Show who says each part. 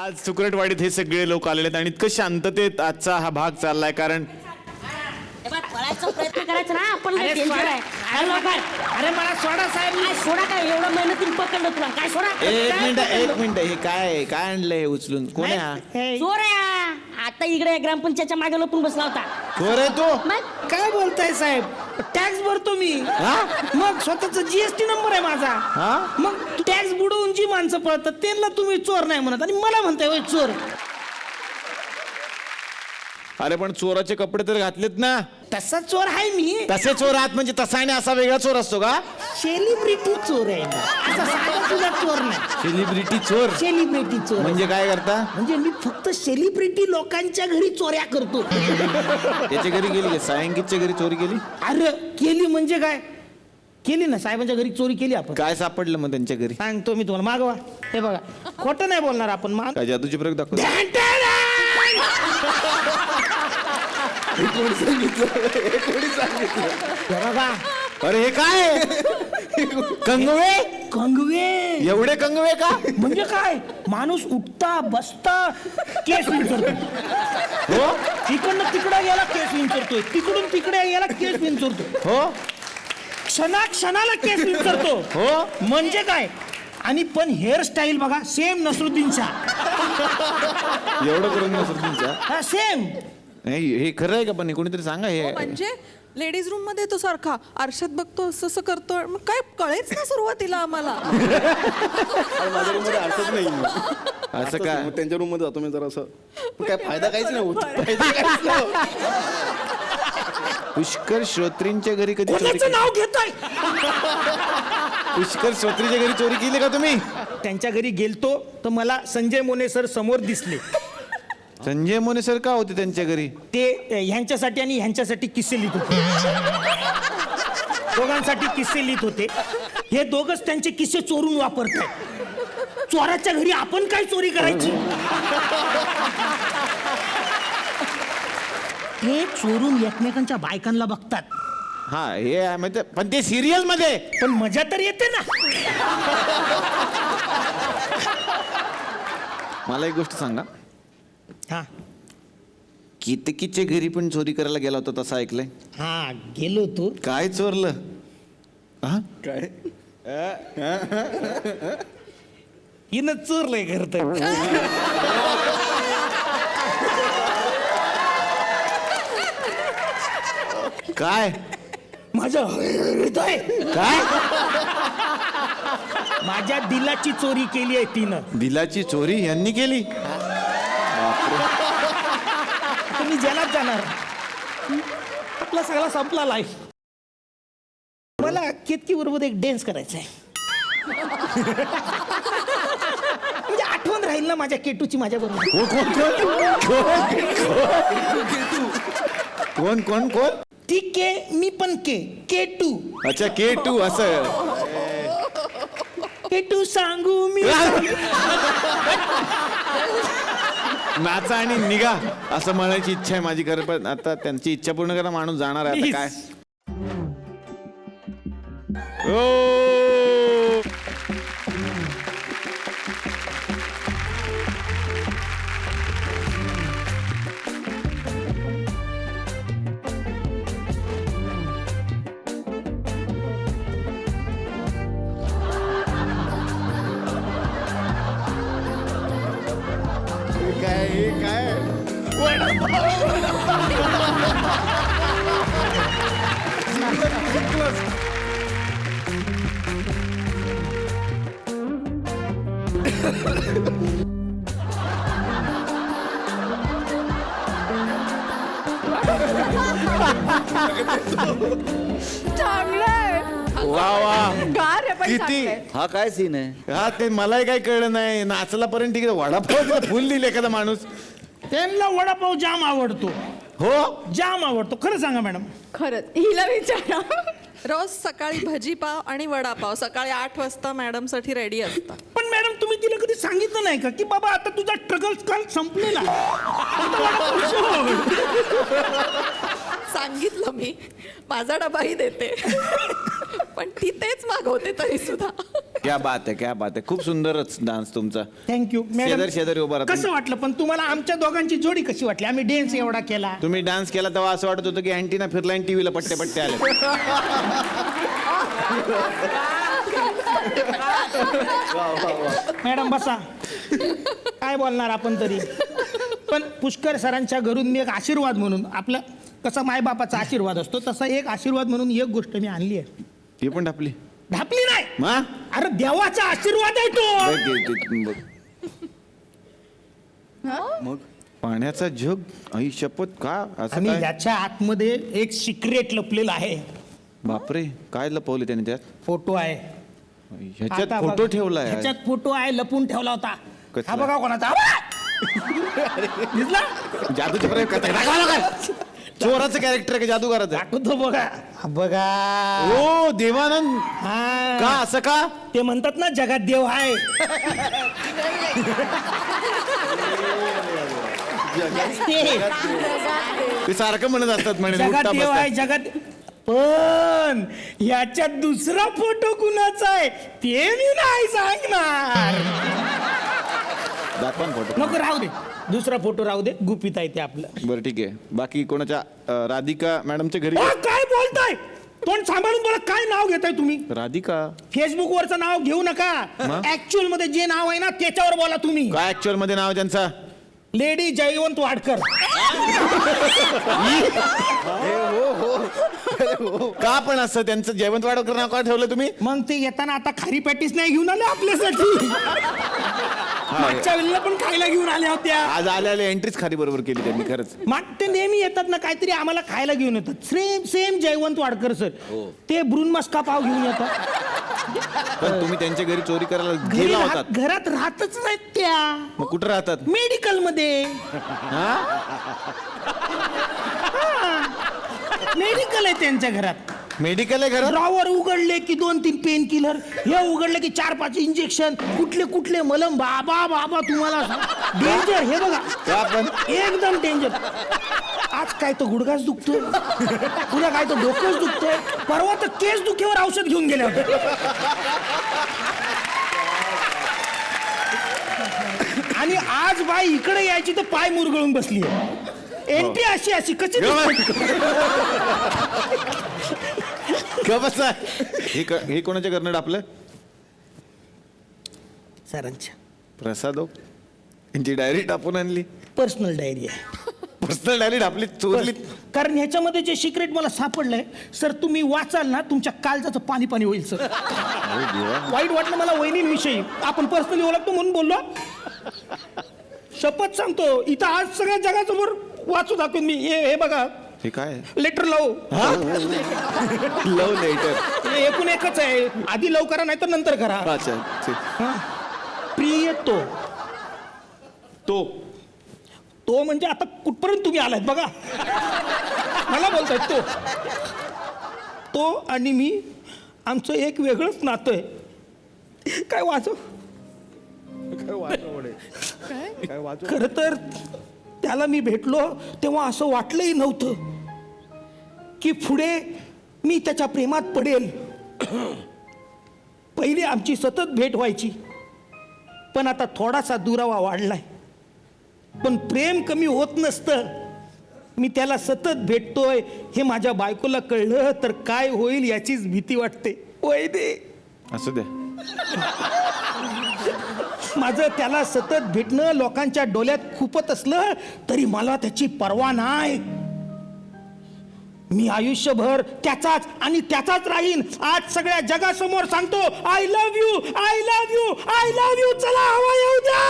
Speaker 1: आज सुकरटवाडीत हे सगळे लोक आलेले आहेत आणि इतकं शांततेत आजचा हा भाग चाललाय कारण
Speaker 2: पळायचा प्रयत्न करायचा ना आपण.
Speaker 3: अरे मला सोडा साहेब.
Speaker 2: सोडा काय एवढं मेहनतीने पकडलं तुला काय सोडा.
Speaker 1: एक मिनिट हे काय आणलंय उचलून कोण आहे हा?
Speaker 2: चोर आहे हा. आता इकडे ग्रामपंचायतच्या मागे लपून बसला होता.
Speaker 1: चोर आहे तो?
Speaker 2: मग
Speaker 3: काय बोलताय साहेब? टॅक्स भरतो मी. मग स्वतःचा जीएसटी नंबर आहे माझा. मग टॅक्स बुडवून जी माणसं पळतात त्यांना तुम्ही चोर नाही म्हणत आणि मला म्हणताय होय चोर.
Speaker 1: अरे पण चोराचे कपडे तर घातलेत ना.
Speaker 3: तसा चोर आहे मी.
Speaker 1: तसे चोर आहात म्हणजे तसा आणि असा वेगळा चोर असतो का?
Speaker 3: सेलिब्रिटी चोर आहे मी. असा साधा तुझा चोर नाही.
Speaker 1: सेलिब्रिटी चोर
Speaker 3: सेलिब्रिटी चोर
Speaker 1: म्हणजे काय करता?
Speaker 3: म्हणजे मी फक्त सेलिब्रिटी लोकांच्या घरी चोऱ्या करतो.
Speaker 1: त्याच्या घरी गेली का? सायंकितच्या घरी चोरी केली?
Speaker 3: अरे केली म्हणजे काय? केली ना, साहेबांच्या घरी चोरी केली आपण.
Speaker 1: काय सापडलं मग त्यांच्या घरी?
Speaker 3: सांगतो मी तुम्हाला, मागवा. हे बघा, खोटं नाही बोलणार आपण.
Speaker 1: काय जादूची प्रयोग दाखव.
Speaker 3: बघा.
Speaker 1: अरे हे काय? कंगवे?
Speaker 3: कंगवे?
Speaker 1: एवढे कंगवे का?
Speaker 3: म्हणजे काय? माणूस उठता बसता केस विंचरतो.
Speaker 1: हो,
Speaker 3: तिकडनं तिकडे गेला केस विंचरतोय, तिकडून तिकडे गेला केस विंचरतो.
Speaker 1: हो,
Speaker 3: क्षणाला केस विंचरतो.
Speaker 1: हो.
Speaker 3: म्हणजे काय? आणि पण हेअरस्टाईल बघा, सेम नसरुद्दीनचा.
Speaker 1: एवढं करून नसरुद्दीनचा?
Speaker 3: हा सेम.
Speaker 1: नाही हे खरं आहे का? पण कोणीतरी सांगा हे.
Speaker 4: म्हणजे लेडीज रूम मध्ये तो सारखा आरशात बघतो, असं करतो. मग काय कळेच ना सुरुवातीला आम्हाला.
Speaker 5: माझ्या रूम मध्ये आरसाच नाही.
Speaker 1: असं काय?
Speaker 5: मग त्यांच्या रूम मध्ये जातो मी जरा असं. काय फायदा काहीच नाही होत. फायदा काहीच नाही होत.
Speaker 1: पुष्कर श्रोत्रींच्या घरी कधी चोरी
Speaker 3: कोणाचं
Speaker 1: केली?
Speaker 3: नाव घेताय?
Speaker 1: पुष्कर श्रोत्रीच्या घरी चोरी केली का तुम्ही?
Speaker 3: त्यांच्या घरी गेलतो तर मला संजय मोने सर समोर दिसले.
Speaker 1: संजय मोने सर का होते त्यांच्या घरी?
Speaker 3: ते ह्यांच्यासाठी आणि ह्यांच्यासाठी किस्से लिहित होते. दोघांसाठी किस्से लिहित होते. हे दोघच त्यांचे किस्से चोरून वापरतात. चोराच्या घरी आपण काय चोरी करायची? ते चोरून एकमेकांच्या बायकांना बघतात.
Speaker 1: हा हे आहे माहिती आहे. पण ते सिरियल मध्ये.
Speaker 3: पण मजा तर येते ना.
Speaker 1: मला एक गोष्ट सांगा,
Speaker 3: हा
Speaker 1: कितकीच्या घरी पण चोरी करायला गेला होता तसं ऐकलंय?
Speaker 3: हा गेलो तू.
Speaker 1: काय चोरलं? हा
Speaker 5: काय
Speaker 3: हिनं चोरलंय घर तर.
Speaker 1: काय
Speaker 3: माझं हृदय.
Speaker 1: काय?
Speaker 3: माझ्या दिलाची चोरी केली आहे तिनं.
Speaker 1: दिलाची चोरी यांनी केली?
Speaker 3: तुम्ही जेलात जाणार. आपला सगळा संपला लाईफ. मला केतकी बरोबर एक डान्स करायचा आहे. म्हणजे आठवण राहील ना माझ्या केटूची माझ्या बरोबर.
Speaker 1: कोण कोण कोण?
Speaker 3: ती के, मी पण केटू.
Speaker 1: अच्छा K2 असं.
Speaker 3: केटू सांगू मी.
Speaker 1: नाचा आणि निघा असं म्हणायची इच्छा आहे माझी. खरं पण आता त्यांची इच्छा पूर्ण करा. माणूस जाणार आहे आता काय. ओ
Speaker 5: काय काय
Speaker 4: चांगलंय.
Speaker 1: वा वा
Speaker 4: का रे पण
Speaker 1: किती.
Speaker 4: चांगलंय.
Speaker 5: हा काय सीन आहे?
Speaker 1: हा ते मलाही काही कळलं नाही. नाचला पर्यंत ठीक आहे. वडापाव फुल दिले एखादा माणूस.
Speaker 3: त्यांना वडापाव जाम आवडतो.
Speaker 1: हो
Speaker 3: जाम आवडतो. खरं सांगा मॅडम.
Speaker 4: खरंच हिला विचारा. रोज सकाळी भजी पाव आणि वडापाव सकाळी 8 वाजता मॅडम साठी रेडी असतात.
Speaker 3: पण मॅडम तुम्ही तिला कधी सांगितलं नाही का की बाबा आता तुझा स्ट्रगल्स काल संपलेला. आता वडापाव सुरू होईल.
Speaker 4: सांगितलं मी. माझा डबाही देते. पण ती तेच मागवते तरी सुद्धा.
Speaker 1: क्या बात आहे, क्या बात आहे. खूप सुंदरच डान्स तुमचा.
Speaker 3: थँक्यू
Speaker 1: शेजारी शेजारी उभा राहतो.
Speaker 3: कसं वाटलं पण तुम्हाला आमच्या दोघांची जोडी कशी वाटली? आम्ही डान्स एवढा केला.
Speaker 1: तुम्ही डान्स केला तेव्हा असं वाटत होतं की अँटीना फिरला आणि टीव्हीला पट्टे पट्टे आले.
Speaker 3: मॅडम बसा. काय बोलणार आपण तरी. पण पुष्कर सरांच्या घरून मी एक आशीर्वाद म्हणून, आपलं कसा मायबापाचा आशीर्वाद असतो तसा एक आशीर्वाद म्हणून एक गोष्ट मी आणली आहे.
Speaker 1: ती पण ढापली.
Speaker 3: ढापली नाही,
Speaker 1: मा
Speaker 3: अरे देवाचा आशीर्वाद आहे तो.
Speaker 1: बघ. मग पाण्याचा जग, आई शपथ, का असं
Speaker 3: आणि
Speaker 1: काय?
Speaker 3: याच्या आतमध्ये एक सिक्रेट लपलेलं आहे.
Speaker 1: बापरे, काय लपवले त्याने त्यात?
Speaker 3: फोटो आहे.
Speaker 1: ह्याच्यात
Speaker 3: आता
Speaker 1: फोटो
Speaker 3: बघ,
Speaker 1: ठेवलाय.
Speaker 3: ह्याच्यात फोटो आहे, लपून ठेवला होता.
Speaker 1: कसला?
Speaker 3: हा बघा कोणाचा. दिसला?
Speaker 1: जादूचे प्रयोग करताय. दाखवा ना. चोराचं कॅरेक्टर आहे का जादूगाराचं?
Speaker 3: दाखवतो बघा. हा बघा.
Speaker 1: ओ देवानंद.
Speaker 3: हा.
Speaker 1: का असं का?
Speaker 3: ते म्हणतात ना जगात देव आहे.
Speaker 1: ते सारखं म्हणत असतात म्हणे.
Speaker 3: जगात
Speaker 1: उठता
Speaker 3: देव
Speaker 1: बसता.
Speaker 3: आहे, जगात. पण याच्यात दुसरा फोटो कुणाचा आहे ते मी नाही सांगणार.
Speaker 1: दाखवा ना फोटो.
Speaker 3: नको, राहू दे. दुसरा फोटो राहू दे, गुपित आहे ते आपलं.
Speaker 1: बरं ठीक आहे. बाकी कोणाच्या राधिका मॅडमच्या घरी?
Speaker 3: अ, काय बोलताय? तोंड सांभाळून बोला. काय नाव घेताय तुम्ही?
Speaker 1: राधिका?
Speaker 3: फेसबुक वरचं नाव घेऊ नका.
Speaker 1: मग?
Speaker 3: ऍक्च्युअल मध्ये जे नाव आहे ना त्याच्यावर बोला तुम्ही.
Speaker 1: काय ऍक्च्युअल मध्ये नाव त्यांचा?
Speaker 3: लेडी जयवंत वाडकर.
Speaker 1: का पण असं त्यांचं जयवंत वाडकर नाव का ठेवलं तुम्ही?
Speaker 3: मग ते येताना आता खारी पॅटीस नाही घेऊन आले आपल्यासाठी. मागच्या वेळेला पण खायला घेऊन आल्या होत्या.
Speaker 1: आज आले एंट्रीच खाली बरोबर केली त्यांनी खरंच.
Speaker 3: मग ते नेहमी येतात ना काहीतरी आम्हाला खायला घेऊन येतात. Same same Jaywant Wadkar sir. ते ब्रून मस्का पाव घेऊन येतात.
Speaker 1: पण तुम्ही त्यांच्या घरी चोरी करायला
Speaker 3: घरी
Speaker 1: गेला होतात?
Speaker 3: घरात राहतच नाहीत त्या.
Speaker 1: मग कुठं राहतात?
Speaker 3: मेडिकल मध्ये. मेडिकल आहे त्यांच्या घरात.
Speaker 1: मेडिकल आहे घरात?
Speaker 3: ड्रॉवर उघडले की 2-3 पेन किलर, हे उघडले की 4-5 इंजेक्शन, कुठले कुठले मलम. बाबा बाबा तुम्हाला डेंजर. हे बघा,
Speaker 1: का पण?
Speaker 3: एकदम डेंजर. आज काय तो गुडघाच दुखतोय, उद्या काय तो डोकंच दुखतोय, परवा तर केस दुखेवर औषध घेऊन गेले होते. आणि आज बाई इकडे यायची तर पाय मुरगळून बसली. एंटी अशी अशी कशी
Speaker 1: बसा. हे कोणाच्या घरनं आपलं?
Speaker 3: सरांच्या
Speaker 1: प्रसाद. यांची डायरी टापून आणली.
Speaker 3: पर्सनल डायरी आहे.
Speaker 1: पर्सनल डायरी आपली चोरली.
Speaker 3: कारण ह्याच्यामध्ये जे सिक्रेट मला सापडलंय सर, तुम्ही वाचाल ना तुमच्या काळजाचं पाणी पाणी होईल सर. वाईट वाटलं मला वहिनींविषयी. आपण पर्सनली ओळखतो म्हणून बोललो. शपथ सांगतो, इथं आज सगळ्या जगासमोर वाचू दाखवून मी. हे बघा,
Speaker 1: हे काय?
Speaker 3: लेटर लव.
Speaker 1: लव लेटर.
Speaker 3: एकूण एकच आहे. आधी लव करा नाही तर नंतर करा.
Speaker 1: अच्छा.
Speaker 3: प्रिय तो. तो म्हणजे आता कुठपर्यंत तुम्ही आलात बघा. मला बोलताय तो आणि मी, आमचं एक वेगळंच नातं आहे. काय वाचव. खर तर त्याला मी भेटलो तेव्हा असं वाटलंही नव्हतं की पुढे मी त्याच्या प्रेमात पडेल. पहिली आमची सतत भेट व्हायची, पण आता थोडासा दुरावा वाढलाय. पण प्रेम कमी होत नसतं. मी त्याला सतत भेटतोय हे माझ्या बायकोला कळलं तर काय होईल याचीच भीती वाटते. वैदे,
Speaker 1: असू द्या.
Speaker 3: माझं त्याला सतत भेटणं लोकांच्या डोळ्यात खुपत असलं तरी मला त्याची पर्वा नाही. मी आयुष्यभर त्याचाच आणि त्याचाच राहीन. आज सगळ्या जगासमोर सांगतो, I love you, I love you, I love you. चला हवा येऊ द्या.